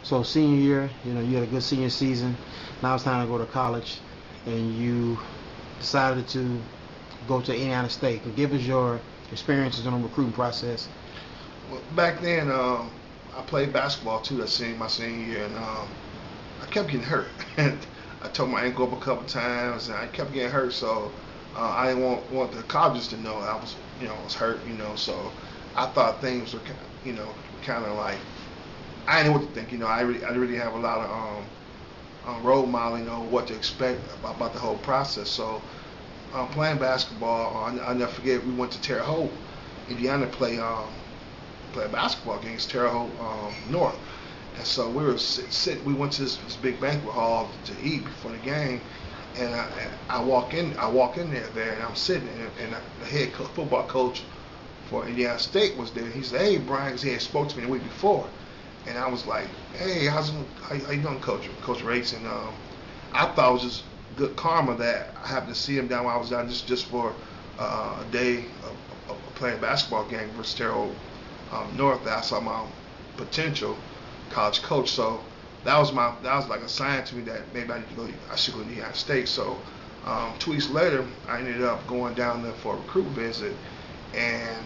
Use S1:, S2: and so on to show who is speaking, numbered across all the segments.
S1: So senior year, you had a good senior season. Now it's time to go to college, and you decided to go to Indiana State. And give us your experiences on the recruiting process.
S2: Well, back then, I played basketball too. My senior year, and I kept getting hurt. I tore my ankle up a couple times, and I kept getting hurt. So I didn't want the colleges to know I was hurt. So I thought things were, kind of like I didn't know what to think. I really have a lot of role modeling, what to expect about the whole process. So playing basketball, I'll never forget. We went to Terre Haute, Indiana, to play basketball against Terre Haute North. And so we were sitting. We went to this big banquet hall to eat before the game, and I walk in there, and I'm sitting, and the head football coach for Indiana State was there. He said, "Hey, Brian," he had spoke to me the week before, and I was like, "Hey, how you doing, Coach Race?" And I thought it was just good karma that I happened to see him down when I was down just for a day of playing a basketball game versus Terre Haute North. That I saw my potential college coach. So that was like a sign to me that maybe I should go to the United States. So 2 weeks later, I ended up going down there for a recruit visit, and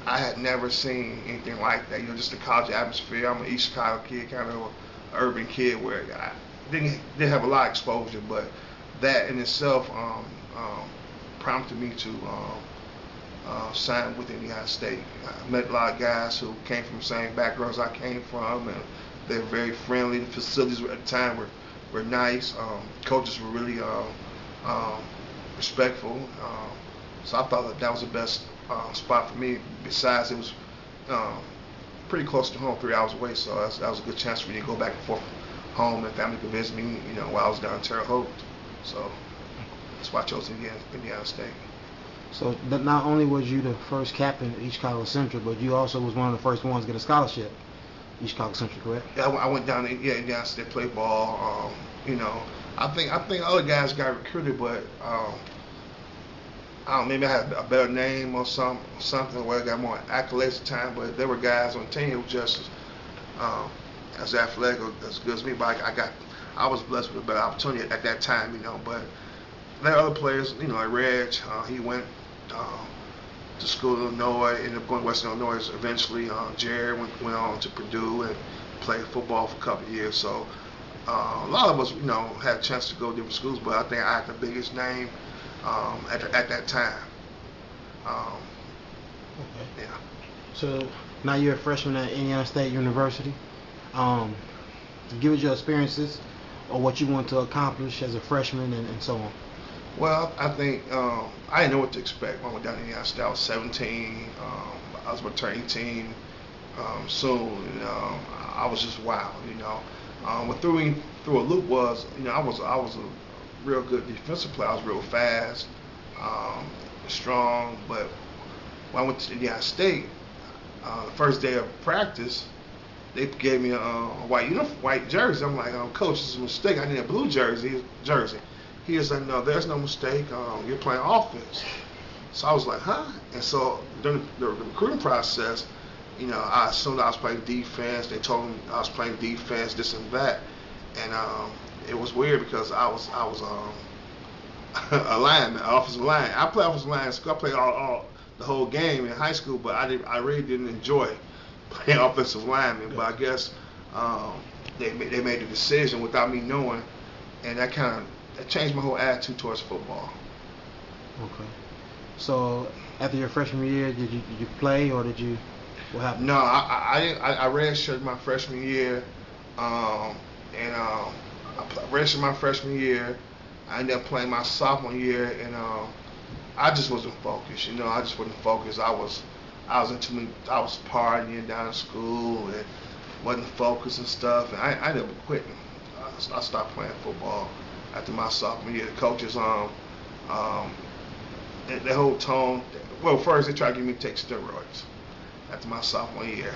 S2: I had never seen anything like that. Just the college atmosphere. I'm an East Chicago kid, kind of an urban kid, where I didn't have a lot of exposure, but that in itself prompted me to sign with the United States. I met a lot of guys who came from the same backgrounds I came from, and they're very friendly. The facilities at the time were nice. Coaches were really respectful. So I thought that was the best spot for me. Besides, it was pretty close to home, 3 hours away. So that was a good chance for me to go back and forth home, and family could visit me, while I was down in Terre Haute. So that's why I chose Indiana State.
S1: So not only was you the first captain at East Chicago Central, but you also was one of the first ones to get a scholarship. East Chicago Central, correct?
S2: Yeah, I went down to Indiana State, played ball. I think other guys got recruited, but I don't know, maybe I had a better name or something where I got more accolades at the time. But there were guys on the team who just as athletic or as good as me. But I was blessed with a better opportunity at that time, But there are other players, like Reg. He went to school in Illinois, ended up going to Western Illinois eventually. Jared went on to Purdue and played football for a couple of years. So a lot of us, had a chance to go to different schools, but I think I had the biggest name at that time.
S1: Okay.
S2: Yeah.
S1: So now you're a freshman at Indiana State University. Give us your experiences or what you want to accomplish as a freshman and so on.
S2: Well, I think I didn't know what to expect when I went down to Indiana State. I was 17. I was about to turn 18 soon. And, I was just wild. What threw me through a loop was, I was a real good defensive player. I was real fast, strong. But when I went to Indiana State, the first day of practice, they gave me a white jersey. I'm like, Coach, this is a mistake. I need a blue jersey. He was like, no, there's no mistake. You're playing offense. So I was like, huh? And so during the recruiting process, I assumed I was playing defense. They told me I was playing defense, this and that. And it was weird because I was a lineman, offensive line. I played offensive line in school. I played all the whole game in high school, but I really didn't enjoy playing offensive lineman. But I guess they made the decision without me knowing, and that changed my whole attitude towards football.
S1: Okay. So after your freshman year, did you play or what happened?
S2: No, I redshirted my freshman year, and I redshirted my freshman year. I ended up playing my sophomore year, and I just wasn't focused. I just wasn't focused. I was partying down in school and wasn't focused and stuff. And I ended up quitting. I stopped playing football after my sophomore year. The coaches, the whole tone. Well, first they tried to get me to take steroids after my sophomore year,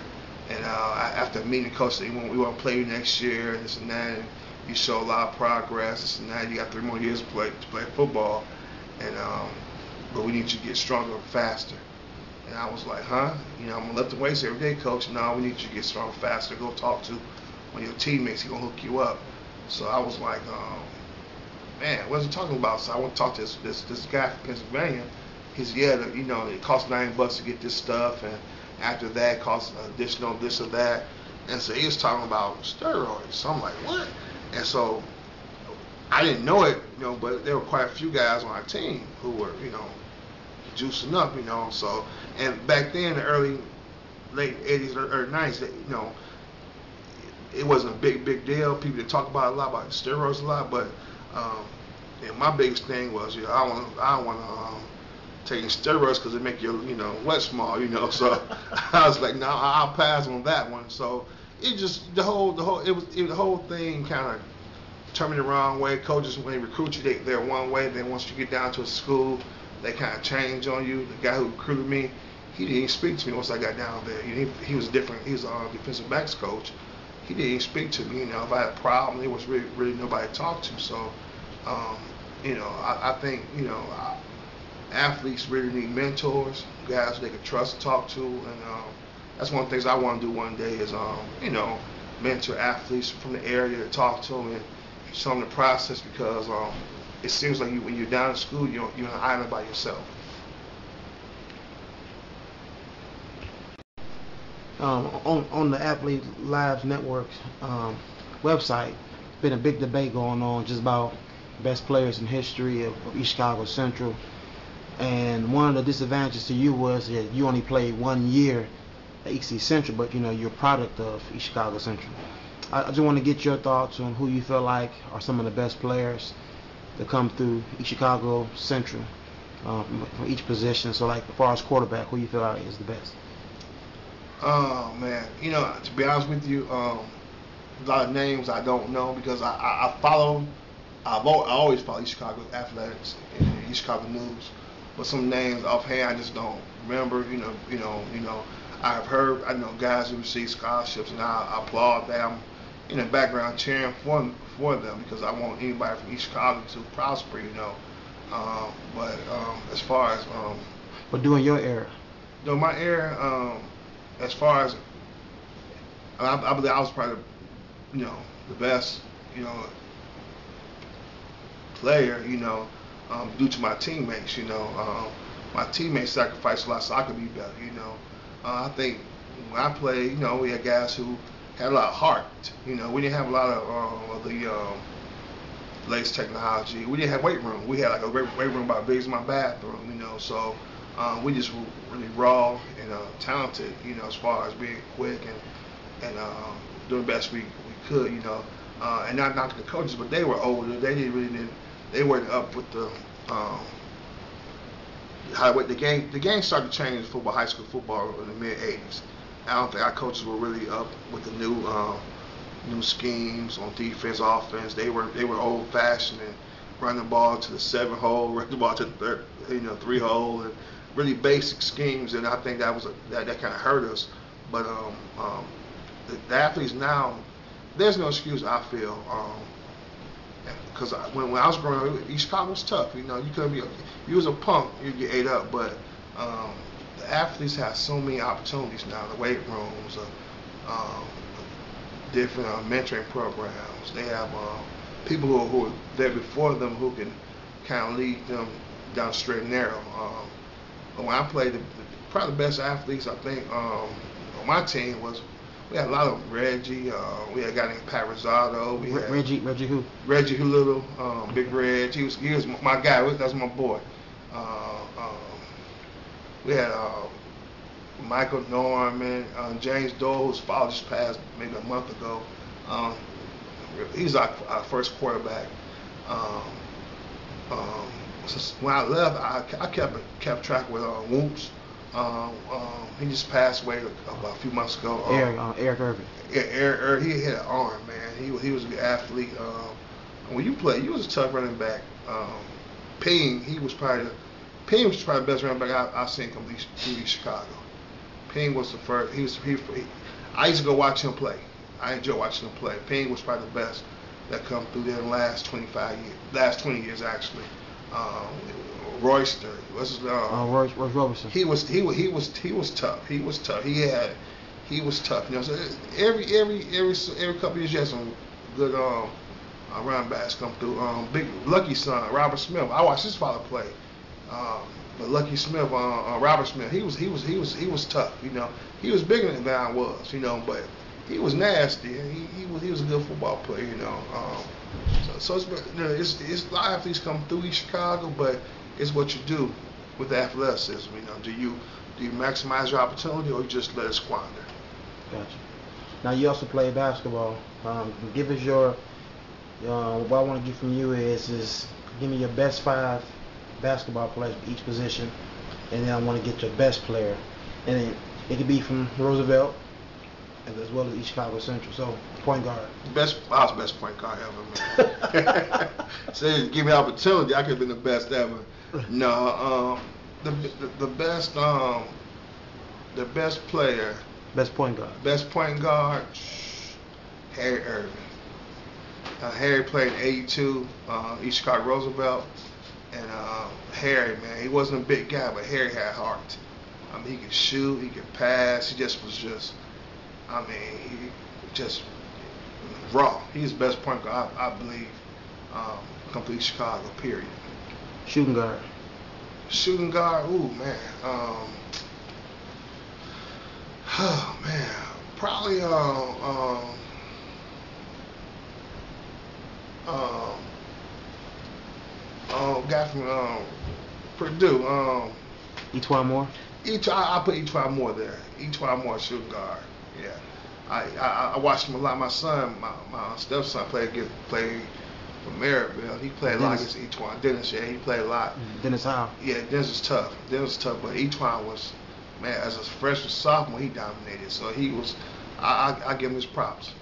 S2: and after meeting the coach, we want to play you next year, and this and that, and you show a lot of progress, this and that. You got 3 more years to play football, and but we need you to get stronger and faster. And I was like, huh? I'm gonna lift the weights every day, coach. No, we need you to get stronger, faster. Go talk to one of your teammates, he gonna hook you up. So I was like, man, what's he talking about? So I went to talk to this guy from Pennsylvania. He said, yeah, it costs $9 to get this stuff, and after that, it costs additional this or that. And so he was talking about steroids. So I'm like, what? And so I didn't know it, but there were quite a few guys on our team who were, juicing up, So, and back then, the late 80s or early 90s, it wasn't a big deal. People didn't talk about it a lot, about steroids a lot, but my biggest thing was, I don't want to take steroids because they make your, wet small, So I was like, no, I'll pass on that one. So it just the whole thing kind of turned me the wrong way. Coaches, when they recruit you, they're one way. Then once you get down to a school, they kind of change on you. The guy who recruited me, he didn't even speak to me once I got down there. He was different. He was a defensive backs coach. He didn't even speak to me. If I had a problem, there was really nobody to talk to. So, I think, athletes really need mentors, guys they can trust and talk to, and that's one of the things I want to do one day is, mentor athletes from the area, to talk to them and show them the process, because it seems like when you're down in school, you're on an island by yourself.
S1: On the Athlete Lives Network website, been a big debate going on just about best players in history of East Chicago Central. And one of the disadvantages to you was that you only played 1 year at EC Central, but you're a product of East Chicago Central. I just want to get your thoughts on who you feel like are some of the best players that come through East Chicago Central from each position. So, like, as far as quarterback, who you feel like is the best?
S2: Oh man, to be honest with you, a lot of names I don't know, because I follow. I always follow East Chicago athletics and East Chicago news, but some names offhand I just don't remember. I know guys who receive scholarships, and I applaud them. In the background cheering for them, because I want anybody from East Chicago to prosper. But as far as
S1: but during your era,
S2: my era, as far as I believe I was probably the best player due to my teammates. My teammates sacrificed a lot so I could be better. I think when I played, we had guys who had a lot of heart. We didn't have a lot of the latest technology. We didn't have weight room. We had like a weight room about big as my bathroom. So we just were really raw and talented. As far as being quick and doing the best we could. And not knocking the coaches, but they were older. They weren't up with the the game started to change football, high school football in the mid '80s. I don't think our coaches were really up with the new schemes on defense, offense. They were old fashioned and run the ball to the 7-hole, run the ball to the 3-hole, and really basic schemes. And I think that kind of hurt us. But the athletes now, there's no excuse, I feel. Because when I was growing up, East Chicago was tough. You couldn't be. If you was a punk, you'd get ate up. But the athletes have so many opportunities now. The weight rooms, different mentoring programs. They have people who are there before them who can kind of lead them down straight and narrow. But when I played, probably the best athletes I think on my team was. We had a lot of them. Reggie. We had a guy named Pat Rosado.
S1: Reggie who?
S2: Reggie Little. Big Reg. He was my guy. That was my boy. We had Michael Norman, James Dole, whose father just passed maybe a month ago. He's our first quarterback. So when I left, I kept track with Whoops. He just passed away about a few months ago.
S1: Eric Irvin.
S2: Yeah, Eric, he had an arm, man. He was a good athlete. When you played, you was a tough running back. Ping was probably the best running back I've seen come to East Chicago. Ping was the first. I used to go watch him play. I enjoy watching him play. Ping was probably the best that come through there in the last 20 years actually. Royster, what's his name?
S1: Royce Robertson.
S2: He was tough. He he was tough. You know, so every couple of years you had some good running backs come through. Big Lucky son, Robert Smith. I watched his father play. But Lucky Smith, Robert Smith, he was tough. You know, he was bigger than I was. You know, but he was nasty. He was a good football player. You know, so it's a lot of athletes come through East Chicago, but it's what you do with the athleticism. You know, do you maximize your opportunity or you just let it squander?
S1: Gotcha. Now you also play basketball. Give us your what I want to get from you is give me your best 5 basketball players for each position, and then I want to get your best player, and then it could be from Roosevelt as well as East Chicago Central. So point guard.
S2: I was the best point guard ever, man. So give me opportunity, I could have been the best ever. No, the best player.
S1: Best point guard.
S2: Best point guard. Harry Irvin. Harry played in '82, East Chicago Roosevelt, and Harry, man, he wasn't a big guy, but Harry had heart. I mean, he could shoot, he could pass. He just was he just raw. He's the best point guard, I believe, come to East Chicago. Period.
S1: Shooting guard.
S2: Shooting guard. Ooh, man. Oh man, probably guy from Purdue.
S1: Etwan Moore.
S2: I put Etwan Moore there. Etwan Moore, shooting guard. Yeah, I watched him a lot. My son, my stepson played for Maryville. He played a lot against Etwan. Dennis, yeah, he played a lot.
S1: Dennis Howe.
S2: Yeah, Dennis was tough. But Etwan was, man, as a freshman, sophomore, he dominated. So he was, I give him his props.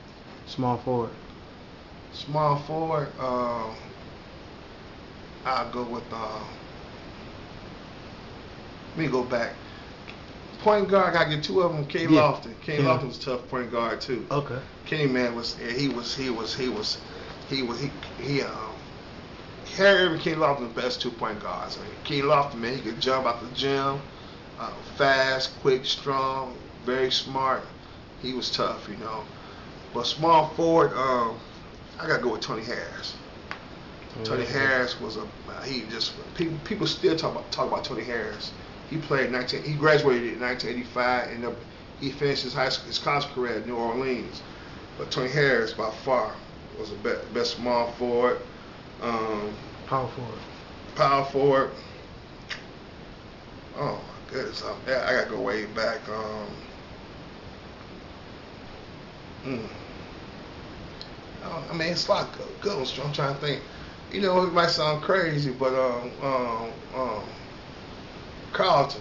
S1: Small forward.
S2: Small forward, I'll go with, let me go back. Point guard, I got to get 2 of them. Kenny Lofton. Kenny Lofton was a tough point guard too.
S1: Okay.
S2: Kenny, man, Harry Irvin, Kenny Lofton, the best 2 point guards. I mean, Kenny Lofton, man, he could jump out the gym, fast, quick, strong, very smart. He was tough, you know. But small forward, I gotta go with Tony Harris. Tony Harris was people still talk about Tony Harris. He graduated in 1985, and he finished his college career at New Orleans. But Tony Harris, by far, was the best small forward.
S1: Power forward.
S2: Power forward. Oh my goodness, I gotta go way back. I mean, it's a lot of good ones. I'm trying to think. You know, it might sound crazy, but Carlton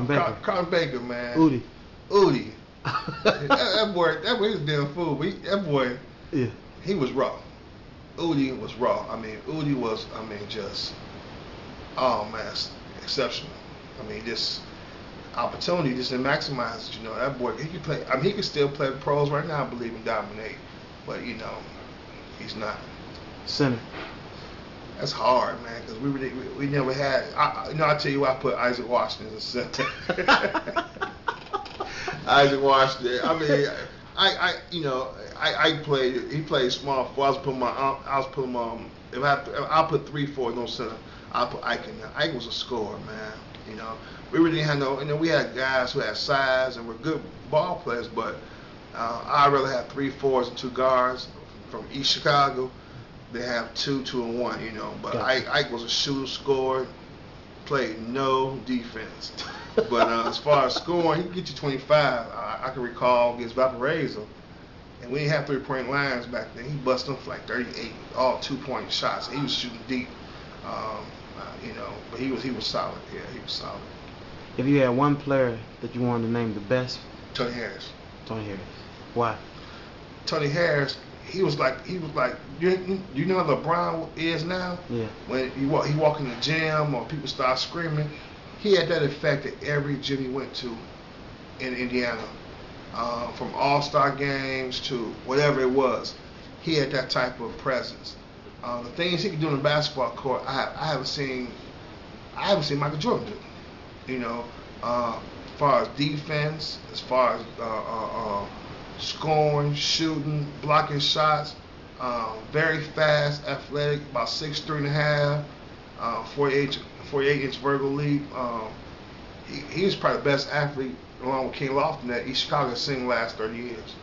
S2: Baker. Carlton Baker, man. Udi. that boy was a damn fool. That boy,
S1: yeah,
S2: he was raw. Udi was raw. I mean, Udi was, just, oh man, exceptional. I mean, this opportunity just to maximize it. You know, that boy, he could play. I mean, he could still play pros right now, I believe, and dominate. But you know, he's not.
S1: Center.
S2: That's hard, man, because we never had. I tell you, I put Isaac Washington as a center. Isaac Washington. I mean, He played small. I was putting him. If I put 3-4 no center, I put Ike in there. Ike was a scorer, man. You know, we really didn't have no. You know, we had guys who had size and were good ball players, but I'd rather have 3 4s and 2 guards from East Chicago. They have 2, 2, and 1. You know, but Ike was a shooter, scorer, played no defense. But as far as scoring, he could get you 25. I can recall against Valparaiso, and we didn't have 3-point lines back then. He busted them for like 38, all 2-point shots. He was shooting deep, you know. But he was solid. Yeah, he was solid.
S1: If you had one player that you wanted to name the best,
S2: Tony Harris.
S1: Tony Harris. Why?
S2: Tony Harris. He was like you know how LeBron is now.
S1: Yeah.
S2: When he walk in the gym or people start screaming, he had that effect at every gym he went to in Indiana, from all-star games to whatever it was. He had that type of presence. The things he could do on the basketball court, I haven't seen Michael Jordan do. You know, far as defense, as far as scoring, shooting, blocking shots. Very fast, athletic, about 6'3" and a half, 48-inch vertical leap. He was probably the best athlete along with King Lofton that East Chicago has seen in the last 30 years.